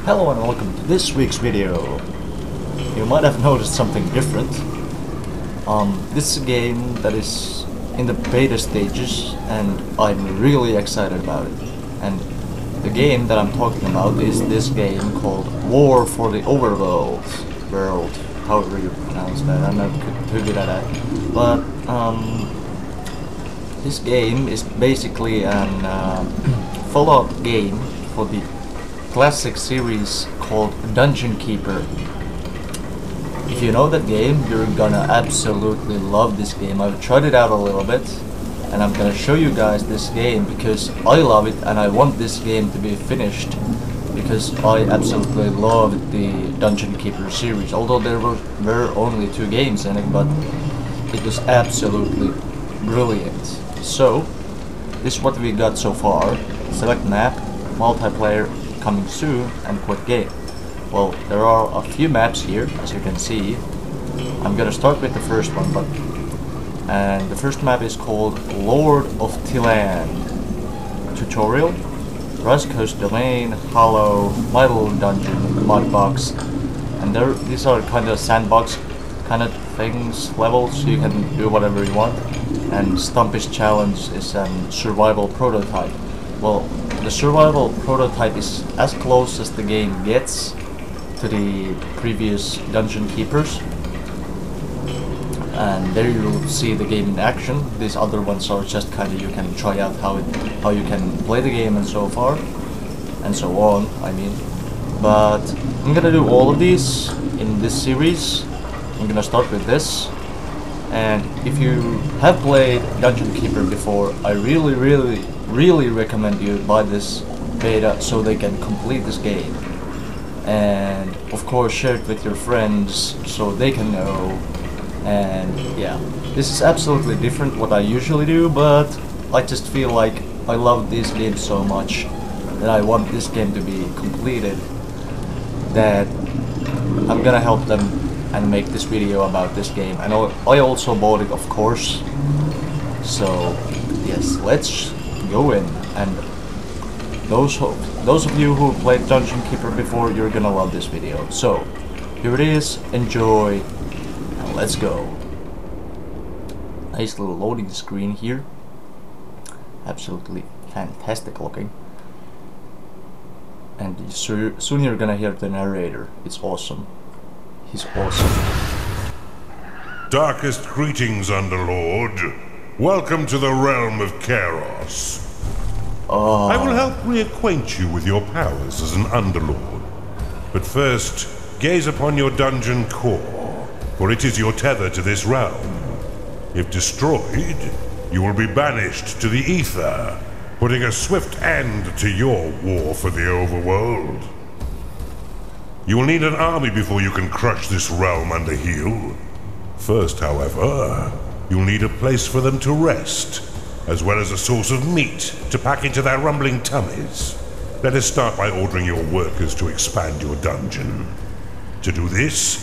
Hello and welcome to this week's video. You might have noticed something different. This is a game that is in the beta stages and I'm really excited about it. And the game that I'm talking about is this game called War for the Overworld. However you pronounce that, I'm not too good at that. But this game is basically an follow-up game for the classic series called Dungeon Keeper. If you know that game, you're gonna absolutely love this game. I've tried it out a little bit and I'm gonna show you guys this game because I love it and I want this game to be finished because I absolutely love the Dungeon Keeper series. Although there were only 2 games in it, but it was absolutely brilliant. So this is what we got so far. Select map, multiplayer coming soon, and quit game. Well, there are a few maps here, as you can see. I'm gonna start with the first one, and the first map is called Lord of Tiland. Tutorial, Rust Coast Domain, Hollow, My Little Dungeon, Mudbox, and these are kind of sandbox kind of things, levels, so you can do whatever you want. And Stumpy's Challenge is a survival prototype. Well, the survival prototype is as close as the game gets to the previous Dungeon Keepers, and there you'll see the game in action. These other ones are just kind of, you can try out how you can play the game and so far and so on. I mean, but I'm gonna do all of these in this series. I'm gonna start with this, and if you have played Dungeon Keeper before, I really recommend you buy this beta so they can complete this game, and of course share it with your friends so they can know. And yeah, this is absolutely different what I usually do, but I just feel like I love this game so much that I want this game to be completed that I'm gonna help them and make this video about this game. And I also bought it, of course. So yes, let's go in. And those of you who played Dungeon Keeper before, you're gonna love this video. So here it is, enjoy, and let's go. Nice little loading screen here, absolutely fantastic looking. And soon you're gonna hear the narrator. It's awesome. He's awesome. Darkest greetings, Underlord. Welcome to the realm of Chaos. I will help reacquaint you with your powers as an Underlord. But first, gaze upon your dungeon core, for it is your tether to this realm. If destroyed, you will be banished to the ether, putting a swift end to your war for the Overworld. You will need an army before you can crush this realm under heel. First, however, you'll need a place for them to rest, as well as a source of meat to pack into their rumbling tummies. Let us start by ordering your workers to expand your dungeon. To do this,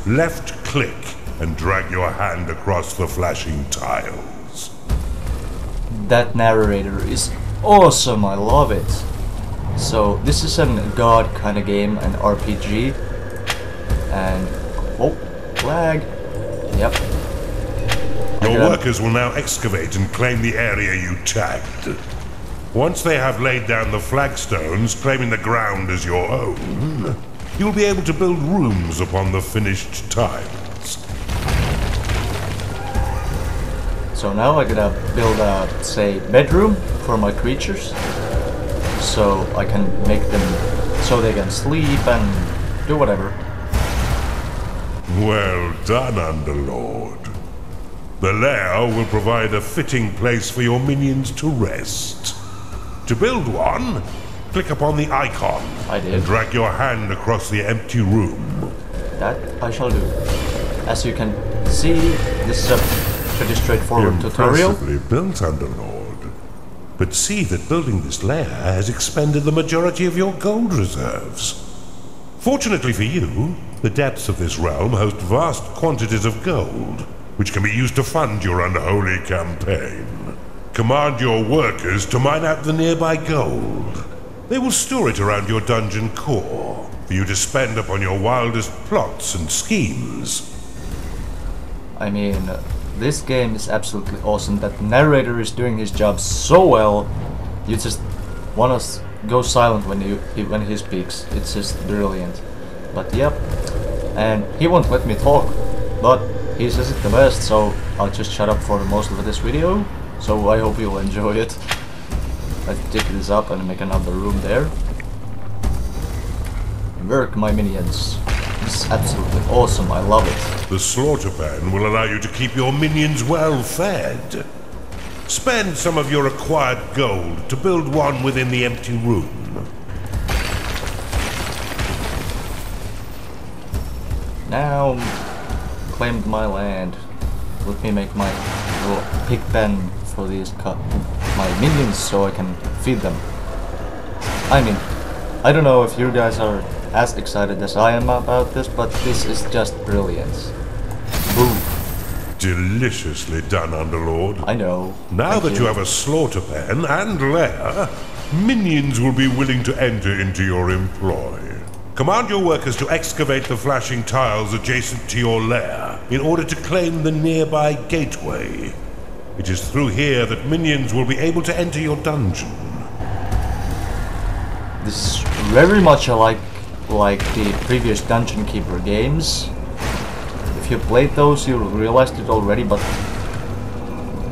left-click and drag your hand across the flashing tiles. That narrator is awesome, I love it. So this is a god kind of game, an RPG, and oh, lag. Yep. Your workers will now excavate and claim the area you tagged. Once they have laid down the flagstones, claiming the ground as your own, you'll be able to build rooms upon the finished tiles. So now I'm gonna build a, say, bedroom for my creatures, so I can make them so they can sleep and do whatever. Well done, Underlord. The lair will provide a fitting place for your minions to rest. To build one, click upon the icon and drag your hand across the empty room. That I shall do. As you can see, this is a pretty straightforward tutorial. Impressively built, Underlord. But see that building this lair has expended the majority of your gold reserves. Fortunately for you, the depths of this realm host vast quantities of gold, which can be used to fund your unholy campaign. Command your workers to mine out the nearby gold. They will store it around your dungeon core for you to spend upon your wildest plots and schemes. I mean, this game is absolutely awesome. That narrator is doing his job so well. You just want to go silent when he speaks. It's just brilliant. But yep, and he won't let me talk, but he says it the best, so I'll just shut up for most of this video. So I hope you'll enjoy it. Let's dig this up and make another room there. Work, my minions. It's absolutely awesome, I love it. The slaughter pan will allow you to keep your minions well fed. Spend some of your acquired gold to build one within the empty room. Now, claimed my land. Let me make my little pig pen for these my minions so I can feed them. I mean, I don't know if you guys are as excited as I am about this, but this is just brilliant. Boom. Deliciously done, Underlord. I know. Now that you have a slaughter pen and lair, minions will be willing to enter into your employ. Command your workers to excavate the flashing tiles adjacent to your lair in order to claim the nearby gateway. It is through here that minions will be able to enter your dungeon. This is very much like the previous Dungeon Keeper games. If you played those, you realized it already, but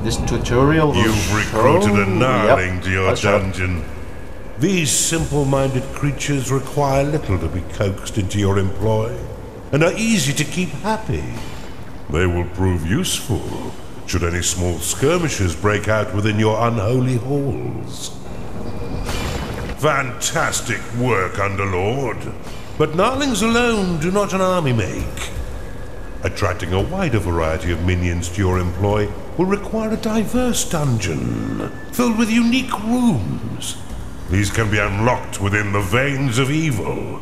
this tutorial will You've recruited a gnarling yep, to your dungeon. These simple-minded creatures require little to be coaxed into your employ, and are easy to keep happy. They will prove useful should any small skirmishes break out within your unholy halls. Fantastic work, Underlord. But gnarlings alone do not an army make. Attracting a wider variety of minions to your employ will require a diverse dungeon, filled with unique rooms. These can be unlocked within the veins of evil.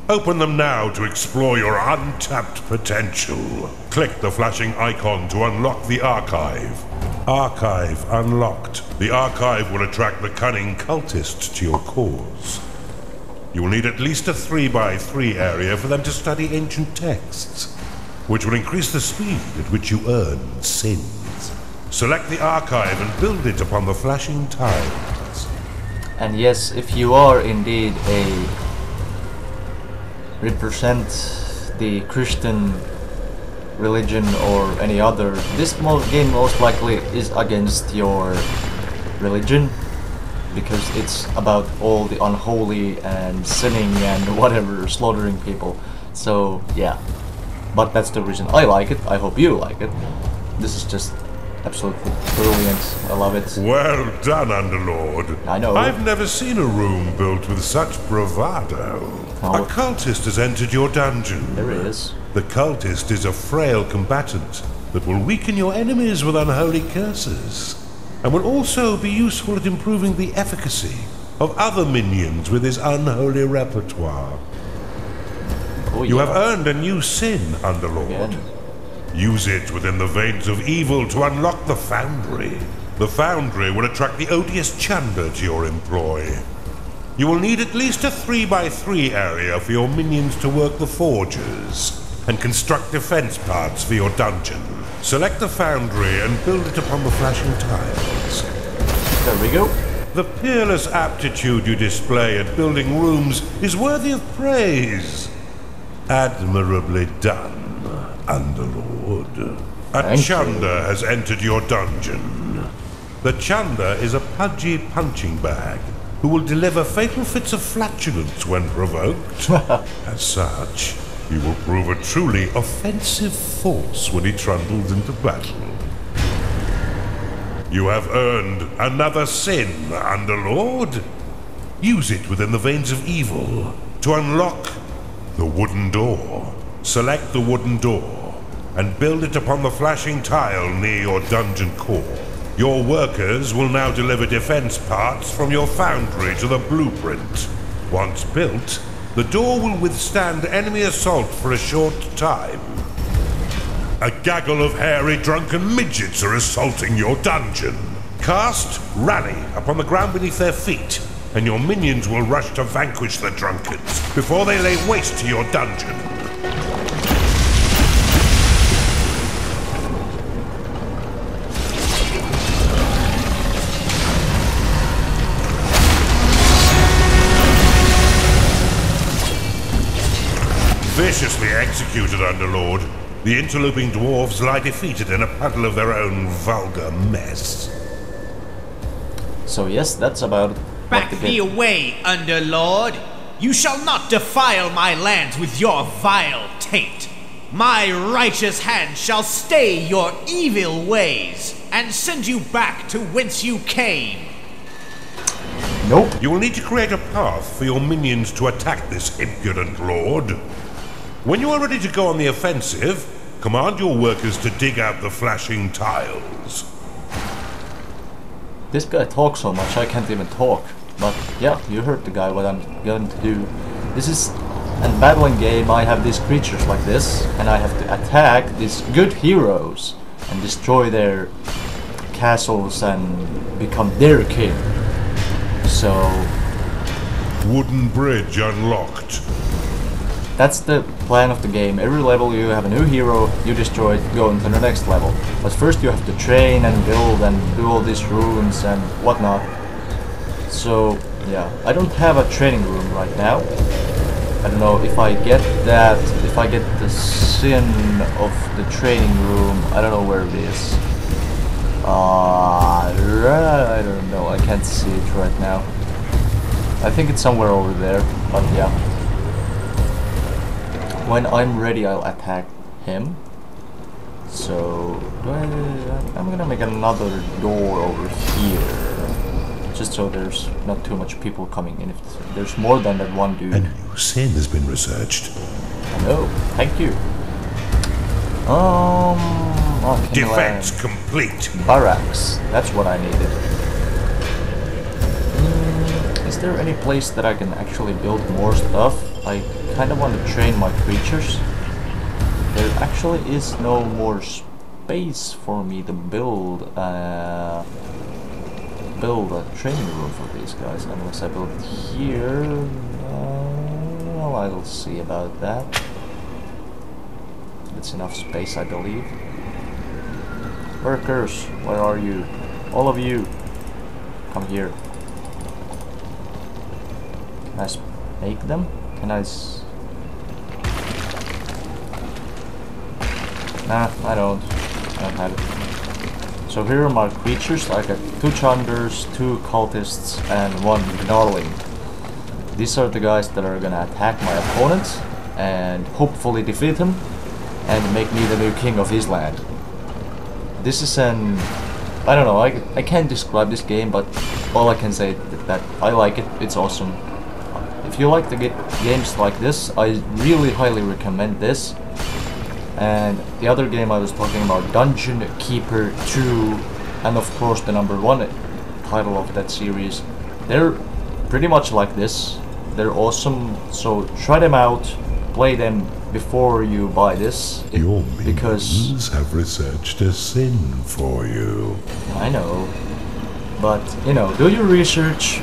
Open them now to explore your untapped potential. Click the flashing icon to unlock the archive. Archive unlocked. The archive will attract the cunning cultists to your cause. You will need at least a 3x3 area for them to study ancient texts, which will increase the speed at which you earn sins. Select the archive and build it upon the flashing tiles. And yes, if you are indeed represent the Christian religion or any other, this game most likely is against your religion, because it's about all the unholy and sinning and whatever, slaughtering people. So yeah, but that's the reason I like it. I hope you like it. This is just absolutely brilliant. I love it. Well done, Underlord. I know. I've never seen a room built with such bravado. Oh. A cultist has entered your dungeon. There it is. The cultist is a frail combatant that will weaken your enemies with unholy curses, and will also be useful at improving the efficacy of other minions with his unholy repertoire. Oh, you have earned a new sin, Underlord. Again. Use it within the veins of evil to unlock the Foundry. The Foundry will attract the odious Chanda to your employ. You will need at least a 3x3 area for your minions to work the forges and construct defense parts for your dungeon. Select the Foundry and build it upon the flashing tiles. There we go. The peerless aptitude you display at building rooms is worthy of praise. Admirably done, Underlord. A Chanda has entered your dungeon. The Chanda is a pudgy punching bag who will deliver fatal fits of flatulence when provoked. As such, he will prove a truly offensive force when he trundles into battle. You have earned another sin, Underlord. Use it within the veins of evil to unlock the wooden door. Select the wooden door and build it upon the flashing tile near your dungeon core. Your workers will now deliver defense parts from your foundry to the blueprint. Once built, the door will withstand enemy assault for a short time. A gaggle of hairy drunken midgets are assaulting your dungeon. Cast Rally upon the ground beneath their feet and your minions will rush to vanquish the drunkards before they lay waste to your dungeon. Viciously executed, Underlord. The interloping dwarves lie defeated in a puddle of their own vulgar mess. So yes, that's about it. Back thee away, Underlord! You shall not defile my lands with your vile taint! My righteous hand shall stay your evil ways, and send you back to whence you came! Nope. You will need to create a path for your minions to attack this impudent lord. When you are ready to go on the offensive, command your workers to dig out the flashing tiles. This guy talks so much I can't even talk. But yeah, you heard the guy, what I'm going to do. This is a battling game. I have these creatures like this, and I have to attack these good heroes and destroy their castles and become their king. So Wooden bridge unlocked. that's the plan of the game. Every level you have a new hero, you destroy it, go into the next level. But first you have to train and build and do all these runes and whatnot. So yeah, I don't have a training room right now. I don't know if I get that, if I get the sin of the training room, I don't know where it is. I don't know, I can't see it right now. I think it's somewhere over there, but yeah. When I'm ready, I'll attack him. So I'm gonna make another door over here, just so there's not too much people coming in. If there's more than that one dude. A new sin has been researched. No, thank you. Defense complete. Barracks. That's what I needed. Is there any place that I can actually build more stuff? I kind of want to train my creatures. There actually is no more space for me to build a training room for these guys, unless I build it here. Well, I'll see about that. It's enough space, I believe. Workers, where are you? All of you, come here. Can I make them? Can I Nah, I don't have it. So here are my creatures. I got 2 Chunders, 2 cultists, and 1 Gnarling. These are the guys that are gonna attack my opponent and hopefully defeat him and make me the new king of his land. This is an... I don't know, I can't describe this game, but all I can say is that I like it. It's awesome. If you like the games like this, I really highly recommend this. And the other game I was talking about, Dungeon Keeper 2, and of course the #1 title of that series, they're pretty much like this. They're awesome, so try them out, play them before you buy this. Your because minions have researched a sin for you. I know, but you know, do your research.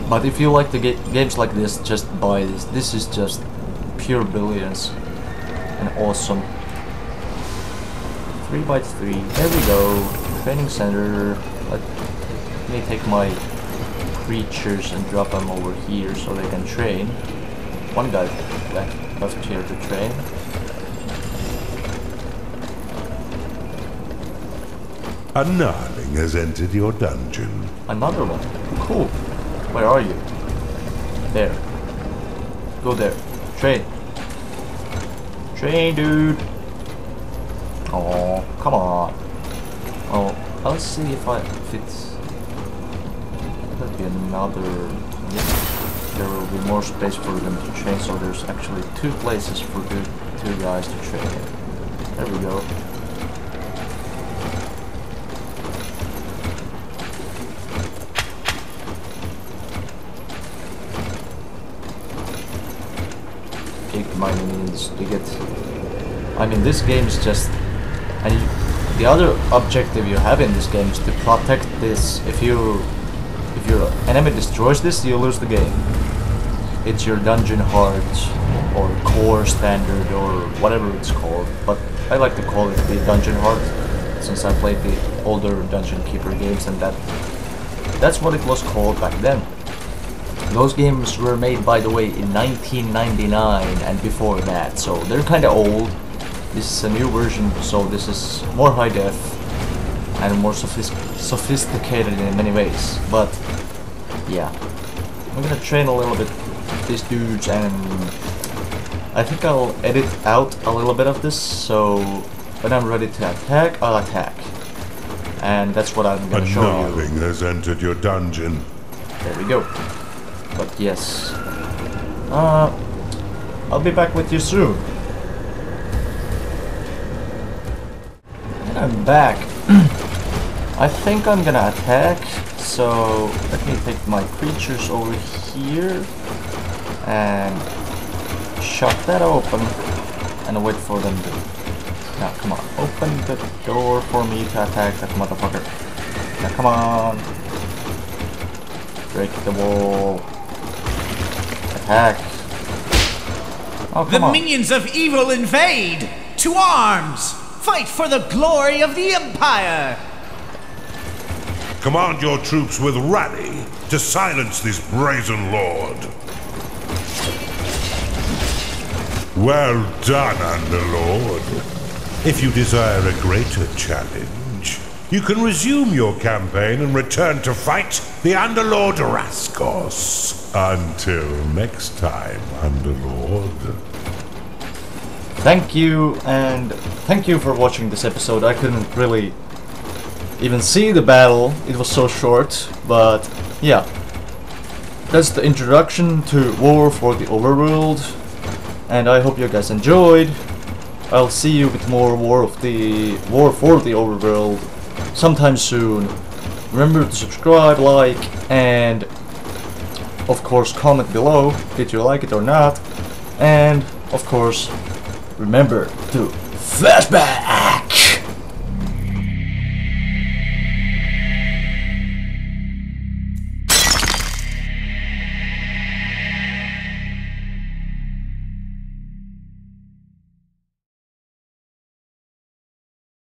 But if you like the games like this, just buy this. This is just pure brilliance and awesome. 3x3. There we go. Training center. Let me take my creatures and drop them over here so they can train. One guy left here to train. A gnarling has entered your dungeon. Another one. Cool. Where are you? There. Go there. Train. Train, dude. Oh, come on. Oh, I'll see if it's... There'll be another... There will be more space for them to train, so there's actually 2 places for 2 guys to train in. There we go. My minions to get... I mean, this game is just... And the other objective you have in this game is to protect this. If you If your enemy destroys this, you lose the game. It's your dungeon heart or core standard or whatever it's called, but I like to call it the dungeon heart since I played the older Dungeon Keeper games, and that's what it was called back then. Those games were made, by the way, in 1999 and before that, so they're kinda old. This is a new version, so this is more high def and more sophisticated in many ways, but yeah. I'm gonna train a little bit these dudes, and I think I'll edit out a little bit of this, so when I'm ready to attack, I'll attack. And that's what I'm gonna show you. Nothing has entered your dungeon. There we go. But yes, I'll be back with you soon. And I'm back. I think I'm gonna attack, so let me take my creatures over here and shut that open and wait for them to... Now, come on, open the door for me to attack that motherfucker. Now, come on. Break the wall. Attack. Oh, come on. The minions of evil invade! To arms! Fight for the glory of the Empire! Command your troops with rally to silence this brazen lord. Well done, Underlord. If you desire a greater challenge, you can resume your campaign and return to fight the Underlord Raskos. Until next time, Underlord. Thank you, and thank you for watching this episode. I couldn't really even see the battle, it was so short, but yeah. That's the introduction to War for the Overworld, and I hope you guys enjoyed. I'll see you with more War for the Overworld sometime soon. Remember to subscribe, like, and of course comment below did you like it or not, and of course remember to flashback.